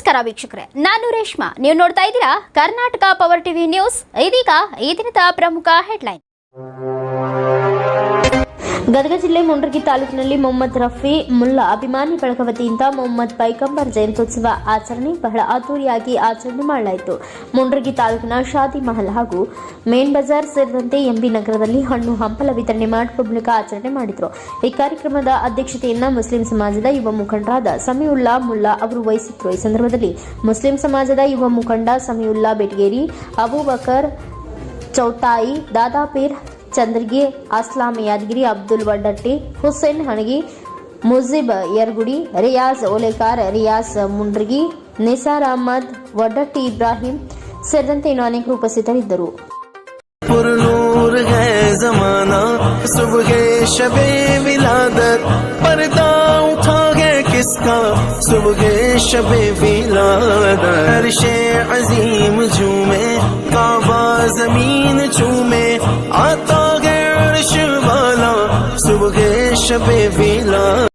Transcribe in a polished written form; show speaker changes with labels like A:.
A: ನಮಸ್ಕಾರ ವೀಕ್ಷಕರೇ, ನಾನು ರೇಷ್ಮಾ. ನೀವು ನೋಡ್ತಾ ಇದ್ದೀರಾ ಕರ್ನಾಟಕ ಪವರ್ ಟಿವಿ ನ್ಯೂಸ್. ಇದೀಗ ಈ ದಿನದ ಪ್ರಮುಖ ಹೆಡ್ಲೈನ್. ಗದಗ ಜಿಲ್ಲೆ ಮುಂಡ್ರಗಿ ತಾಲೂಕಿನಲ್ಲಿ ಮೊಹಮ್ಮದ್ ರಫಿ ಮುಲ್ಲಾ ಅಭಿಮಾನಿ ಬಳಗ ವತಿಯಿಂದ ಮೊಹಮ್ಮದ್ ಪೈಗಂಬರ್ ಜಯಂತ್ಯುತ್ಸವ ಆಚರಣೆ ಬಹಳ ಅದ್ದೂರಿಯಾಗಿ ಆಚರಣೆ ಮಾಡಲಾಯಿತು. ಮುಂಡ್ರಗಿ ತಾಲೂಕಿನ ಶಾದಿ ಮಹಲ್ ಹಾಗೂ ಮೇನ್ ಬಜಾರ್ ಸೇರಿದಂತೆ ಎಂಬಿ ನಗರದಲ್ಲಿ ಹಣ್ಣು ಹಂಪಲ ವಿತರಣೆ ಮಾಡುವ ಮೂಲಕ ಆಚರಣೆ ಮಾಡಿದರು. ಈ ಕಾರ್ಯಕ್ರಮದ ಅಧ್ಯಕ್ಷತೆಯನ್ನು ಮುಸ್ಲಿಂ ಸಮಾಜದ ಯುವ ಮುಖಂಡರಾದ ಸಮೀವುಲ್ಲಾ ಮುಲ್ಲಾ ಅವರು ವಹಿಸಿದ್ರು. ಈ ಸಂದರ್ಭದಲ್ಲಿ ಮುಸ್ಲಿಂ ಸಮಾಜದ ಯುವ ಮುಖಂಡ ಸಮೀವುಲ್ಲಾ ಬೆಟಗೇರಿ, ಅಬೂಬಕರ್ ಚೌಟಾಯಿ, ದಾದಾಪೀರ್ ಚಂದ್ರಗಿ, ಅಸ್ಲಾಂ ಯಾದಗಿರಿ, ಅಬ್ದುಲ್ ವಡ್ಡಟ್ಟಿ, ಹುಸೇನ್ ಹಣಗಿ, ಮುಜಿಬ್ ಯರ್ಗುಡಿ, ರಿಯಾಜ್ ಓಲೇಕಾರ್, ರಿಯಾಜ್ ಮುಂಡ್ರಗಿ, ನಿಸಾರ್ ಅಹಮದ್, ವಡ್ಡಟ್ಟಿ ಇಬ್ರಾಹಿಂ ಸೇರಿದಂತೆ ಇನ್ನು ಅನೇಕರು ಉಪಸ್ಥಿತರಿದ್ದರು.
B: जमीन चूमे आता है अर्श वाला सुबह शबे विला।